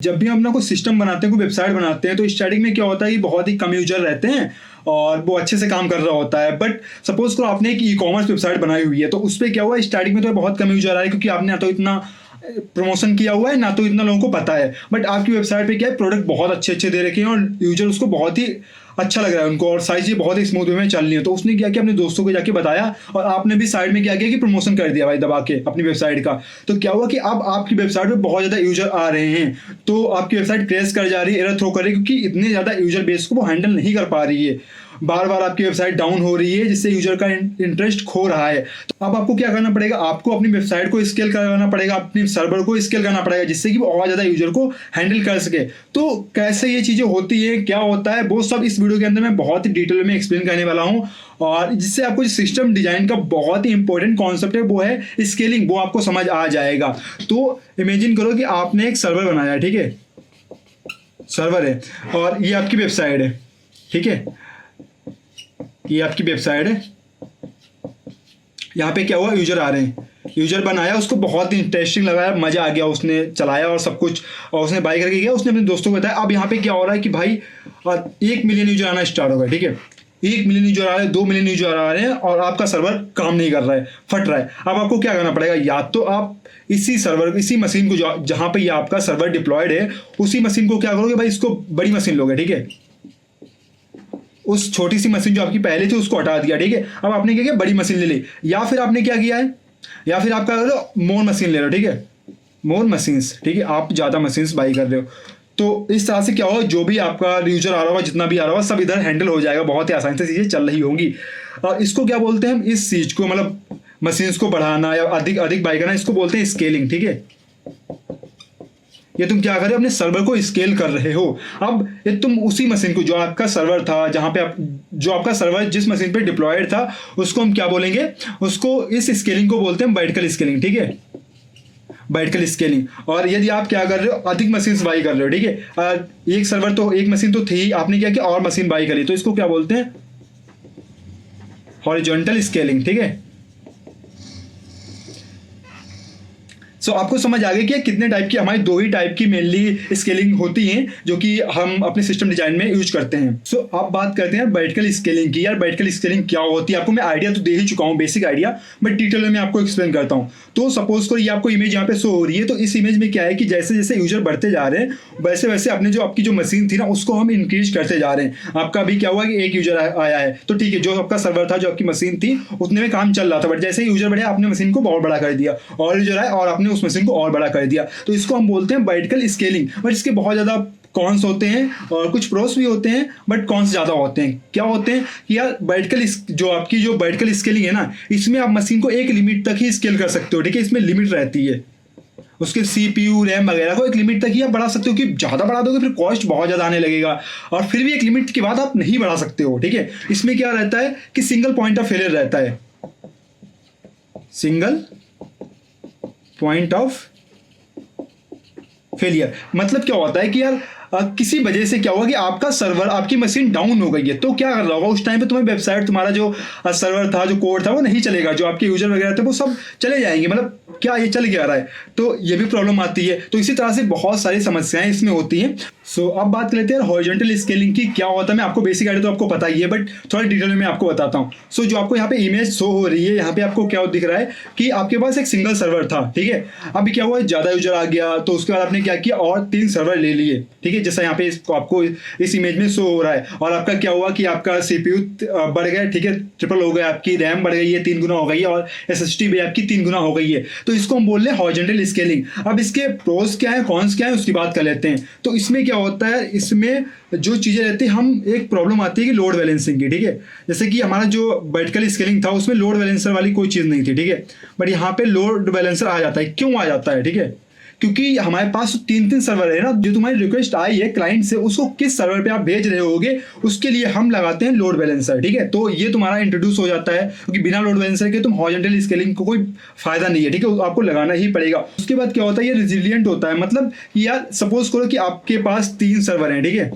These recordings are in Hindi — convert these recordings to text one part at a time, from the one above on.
जब भी हम ना कोई सिस्टम बनाते हैं, कोई वेबसाइट बनाते हैं, तो स्टार्टिंग में क्या होता है कि बहुत ही कम यूजर रहते हैं और वो अच्छे से काम कर रहा होता है। बट सपोज करो आपने एक ई-कॉमर्स वेबसाइट बनाई हुई है, तो उस पे क्या हुआ, स्टार्टिंग में तो बहुत कम यूजर आ रहे हैं क्योंकि आपने ना तो इतना प्रमोशन किया हुआ है, ना तो इतना लोगों को पता है। बट आपकी वेबसाइट पे क्या है, प्रोडक्ट बहुत अच्छे अच्छे दे रखे हैं और यूजर उसको बहुत ही अच्छा लग रहा है उनको, और सारी चीज़ बहुत ही स्मूथ वे में चल रही है। तो उसने क्या किया, अपने दोस्तों को जाके बताया और आपने भी साइड में क्या किया कि प्रमोशन कर दिया भाई दबा के अपनी वेबसाइट का। तो क्या हुआ कि अब आपकी वेबसाइट पे बहुत ज़्यादा यूजर आ रहे हैं, तो आपकी वेबसाइट क्रैश कर जा रही है, एरर थ्रो कर रही है, क्योंकि इतने ज़्यादा यूजर बेस को वो हैंडल नहीं कर पा रही है। बार बार आपकी वेबसाइट डाउन हो रही है, जिससे यूजर का इंटरेस्ट खो रहा है। तो अब आपको क्या करना पड़ेगा, आपको अपनी वेबसाइट को स्केल करवाना पड़ेगा, अपनी सर्वर को स्केल करना पड़ेगा, जिससे कि वो और ज़्यादा यूजर को हैंडल कर सके। तो कैसे ये चीज़ें होती है, क्या होता है, वो सब इस वीडियो के अंदर मैं बहुत ही डिटेल में एक्सप्लेन करने वाला हूँ। और जिससे आपको सिस्टम डिजाइन का बहुत ही इंपॉर्टेंट कॉन्सेप्ट है, वो है स्केलिंग, वो आपको समझ आ जाएगा। तो इमेजिन करो कि आपने एक सर्वर बनाया है, ठीक है, सर्वर है और ये आपकी वेबसाइट है, ठीक है, ये आपकी वेबसाइट है। यहाँ पे क्या हुआ, यूजर आ रहे हैं, यूजर बनाया, उसको बहुत इंटरेस्टिंग लगा, मजा आ गया, उसने चलाया और सब कुछ, और उसने बाय करके गया, उसने अपने दोस्तों को बताया। अब यहाँ पे क्या हो रहा है कि भाई 1 मिलियन यूजर आना स्टार्ट हो गया, ठीक है, 1 मिलियन यूजर आ रहे हैं, 2 मिलियन यूजर आ रहे हैं और आपका सर्वर काम नहीं कर रहा है, फट रहा है। अब आपको क्या करना पड़ेगा, या तो आप इसी सर्वर, इसी मशीन को जहाँ पे ये आपका सर्वर डिप्लॉयड है, उसी मशीन को क्या करोगे भाई, इसको बड़ी मशीन लोगे, ठीक है, उस छोटी सी मशीन जो आपकी पहले थी उसको हटा दिया, ठीक है। अब आपने क्या किया, बड़ी मशीन ले ली, या फिर आपने क्या किया है, या फिर आपका मोर मशीन ले रहे हो, ठीक है, मोर मशीन्स, ठीक है, आप ज़्यादा मशीन्स बाई कर रहे हो। तो इस तरह से क्या होगा, जो भी आपका यूजर आ रहा होगा, जितना भी आ रहा होगा, सब इधर हैंडल हो जाएगा, बहुत ही आसानी से चीज़ें चल रही होंगी। और इसको क्या बोलते हैं हम, इस चीज़ को, मतलब मशीन्स को बढ़ाना या अधिक अधिक बाई करना, इसको बोलते हैं स्केलिंग, ठीक है। ये तुम क्या कर रहे हो, अपने सर्वर को स्केल कर रहे हो। अब ये तुम उसी मशीन को, जो आपका सर्वर था, जहाँ पे जो आपका सर्वर जिस मशीन पे डिप्लॉयड था, उसको हम क्या बोलेंगे, उसको, इस स्केलिंग को बोलते हैं वर्टिकल स्केलिंग, ठीक है, वर्टिकल स्केलिंग। और यदि आप क्या कर रहे हो, अधिक मशीन बाई कर रहे हो, ठीक है, एक सर्वर तो, एक मशीन तो थी, आपने क्या किया और मशीन बाई करी, तो इसको क्या बोलते हैं, हॉरिजॉन्टल स्केलिंग, ठीक है। सो आपको समझ आ गया कि कितने टाइप की, हमारी 2 ही टाइप की मेनली स्केलिंग होती हैं, जो कि हम अपने सिस्टम डिजाइन में यूज करते हैं। सो अब बात करते हैं वर्टिकल स्केलिंग की। यार वर्टिकल स्केलिंग क्या होती है, आपको मैं आइडिया तो दे ही चुका हूँ, बेसिक आइडिया, बट डिटेल में मैं आपको एक्सप्लेन करता हूँ। तो सपोज करो ये आपको इमेज यहाँ पे शो हो रही है, तो इस इमेज में क्या है कि जैसे जैसे यूजर बढ़ते जा रहे हैं, वैसे वैसे अपने जो आपकी जो मशीन थी ना, उसको हम इंक्रीज करते जा रहे हैं। आपका अभी क्या हुआ कि एक यूजर आया है, तो ठीक है, जो आपका सर्वर था, जो आपकी मशीन थी, उतने में काम चल रहा था, बट जैसे ही यूजर बढ़े, आपने मशीन को और बड़ा कर दिया, और यूजर आए और आपने उस मशीन को और बड़ा कर दिया। तो इसको हम बोलते हैं वर्टिकल स्केलिंग। बट इसके बहुत ज्यादा कॉन्स होते हैं और कुछ प्रोस भी होते हैं, बट कॉन्स ज्यादा होते हैं। क्या होते हैं कि यार वर्टिकल, जो आपकी जो वर्टिकल स्केलिंग है ना, इसमें आप मशीन को एक लिमिट तक ही स्केल कर सकते हो, ठीक है, इसमें लिमिट रहती है, उसके CPU रैम वगैरह को एक लिमिट तक ही आप बढ़ा सकते हो, कि ज़्यादा बढ़ा दोगे फिर कॉस्ट बहुत ज़्यादा आने लगेगा, और फिर भी एक लिमिट के बाद आप नहीं बढ़ा सकते हो, ठीक है। इसमें क्या रहता है कि सिंगल पॉइंट ऑफ फेलियर रहता है, सिंगल पॉइंट ऑफ फेलियर। मतलब क्या होता है कि यार किसी वजह से क्या हुआ कि आपका सर्वर, आपकी मशीन डाउन हो गई है, तो क्या कर रहा होगा उस टाइम पे, तुम्हें वेबसाइट, तुम्हारा जो सर्वर था, जो कोड था, वो नहीं चलेगा, जो आपके यूजर वगैरह थे वो सब चले जाएंगे, मतलब क्या ये चल क्या रहा है, तो ये भी प्रॉब्लम आती है। तो इसी तरह से बहुत सारी समस्याएं इसमें होती हैं। सो अब बात कर लेते हैं हॉरिजॉन्टल स्केलिंग की। क्या होता है, मैं आपको बेसिक आइडिया तो आपको पता ही है, बट थोड़ा डिटेल में मैं आपको बताता हूँ। सो जो आपको यहाँ पे इमेज शो हो रही है, यहाँ पे आपको क्या दिख रहा है कि आपके पास एक सिंगल सर्वर था, ठीक है, अभी क्या हुआ, ज्यादा यूजर आ गया, तो उसके बाद आपने क्या किया, और 3 सर्वर ले लिए, ठीक है, जैसा यहाँ पे आपको इस इमेज में शो हो रहा है। और आपका क्या हुआ कि आपका CPU बढ़ गया, ठीक है, ट्रिपल हो गया, आपकी रैम बढ़ गई है, 3 गुना हो गई है, और SSD भी आपकी 3 गुना हो गई है। तो इसको हम बोल रहे हैं हॉरिजॉन्टल स्केलिंग। अब इसके प्रोस क्या है, कॉन्स क्या है, उसकी बात कर लेते हैं। तो इसमें क्या होता है, इसमें जो चीजें रहती है, हम एक प्रॉब्लम आती है कि लोड बैलेंसिंग की, ठीक है। जैसे कि हमारा जो वर्टिकल स्केलिंग था, उसमें लोड बैलेंसर वाली कोई चीज नहीं थी, ठीक है, बट यहाँ पे लोड बैलेंसर आ जाता है। क्यों आ जाता है, ठीक है, क्योंकि हमारे पास 3 सर्वर है ना, जो तुम्हारी रिक्वेस्ट आई है क्लाइंट से, उसको किस सर्वर पे आप भेज रहे होगे, उसके लिए हम लगाते हैं लोड बैलेंसर, ठीक है। तो ये तुम्हारा इंट्रोड्यूस हो जाता है, क्योंकि बिना लोड बैलेंसर के तुम हॉरिजॉन्टल स्केलिंग को कोई फायदा नहीं है, ठीक है, आपको लगाना ही पड़ेगा। उसके बाद क्या होता है, ये रिजिलियंट होता है। मतलब यार सपोज करो कि आपके पास 3 सर्वर हैं, ठीक है,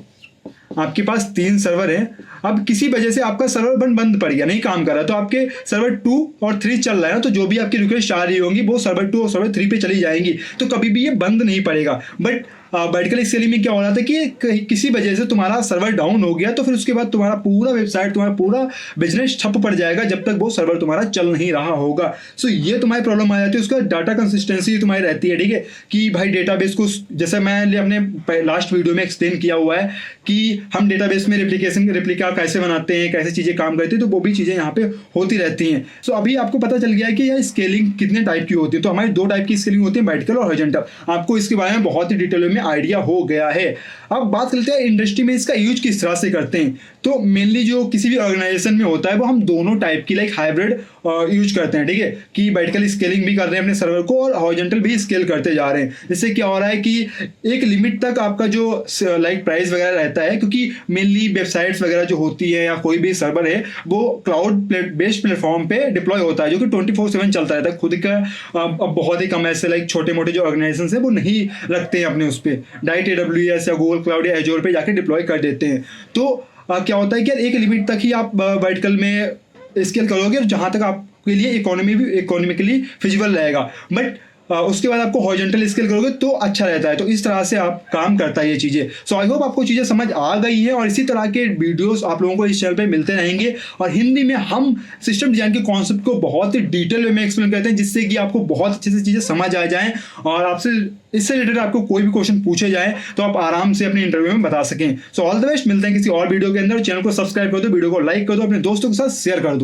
आपके पास 3 सर्वर हैं, अब किसी वजह से आपका सर्वर बंद पड़ गया, नहीं काम कर रहा, तो आपके सर्वर 2 और 3 चल रहा है ना, तो जो भी आपकी रिक्वेस्ट आ रही होंगी वो सर्वर 2 और सर्वर 3 पे चली जाएंगी, तो कभी भी ये बंद नहीं पड़ेगा। बट वर्टिकल स्केलिंग में क्या हो रहा था कि किसी वजह से तुम्हारा सर्वर डाउन हो गया तो फिर उसके बाद तुम्हारा पूरा वेबसाइट, तुम्हारा पूरा बिजनेस ठप पड़ जाएगा जब तक वो सर्वर तुम्हारा चल नहीं रहा होगा। सो ये तुम्हारी प्रॉब्लम आ जाती है। उसका डाटा कंसिस्टेंसी तुम्हारी रहती है, ठीक है, कि भाई डेटाबेस को, जैसे मैंने अपने लास्ट वीडियो में एक्सप्लेन किया हुआ है कि हम डेटाबेस में रेप्लिका कैसे बनाते हैं, कैसे चीजें काम करती है, तो वो भी चीजें यहाँ पे होती रहती हैं। सो अभी आपको पता चल गया है कि यह स्केलिंग कितने टाइप की होती है। तो हमारी 2 टाइप की स्केलिंग होती है, वर्टिकल और हॉरिजॉन्टल। आपको इसके बारे में बहुत ही डिटेल में आइडिया हो गया है। अब बात करते हैं इंडस्ट्री में इसका यूज किस तरह से करते हैं। तो मेनली जो किसी भी ऑर्गेनाइजेशन में होता है वो हम दोनों टाइप की लाइक हाइब्रिड यूज करते हैं, ठीक है, कि वर्टिकल स्केलिंग भी कर रहे हैं अपने सर्वर को और हॉरिजॉन्टल भी स्केल करते जा रहे हैं। जिससे क्या हो रहा है कि एक लिमिट तक आपका जो लाइक प्राइस वगैरह रहता है, क्योंकि मेनली वेबसाइट्स वगैरह जो होती है या कोई भी सर्वर है वो क्लाउड बेस्ड प्लेटफॉर्म पे डिप्लॉय होता है, जो कि 24/7 चलता रहता है। खुद का अब बहुत ही कम ऐसे लाइक छोटे मोटे जो ऑर्गेनाइजेशन है वो नहीं रखते हैं अपने उस पर, डायरेक्ट AWS या गूगल क्लाउड या एजोर पे जाके डिप्लॉय कर देते हैं। तो क्या होता है कि एक लिमिट तक ही आप वर्टिकल में स्केल करोगे जहां तक आपके लिए इकोनॉमिकली फिजिबल रहेगा, बट उसके बाद आपको हॉरिजॉन्टल स्केल करोगे तो अच्छा रहता है। तो इस तरह से आप काम करता है ये चीज़ें। सो आई होप आपको चीज़ें समझ आ गई है और इसी तरह के वीडियोस आप लोगों को इस चैनल पे मिलते रहेंगे। और हिंदी में हम सिस्टम डिजाइन के कॉन्सेप्ट को बहुत ही डिटेल वे में एक्सप्लेन करते हैं, जिससे कि आपको बहुत अच्छे से चीज़ें समझ आ जाएं और आपसे इससे रिलेटेड आपको कोई भी क्वेश्चन पूछे जाए तो आप आराम से अपने इंटरव्यू में बता सकें। सो ऑल द बेस्ट, मिलते हैं किसी और वीडियो के अंदर। चैनल को सब्सक्राइब कर दो, वीडियो को लाइक कर दो, अपने दोस्तों के साथ शेयर कर दो।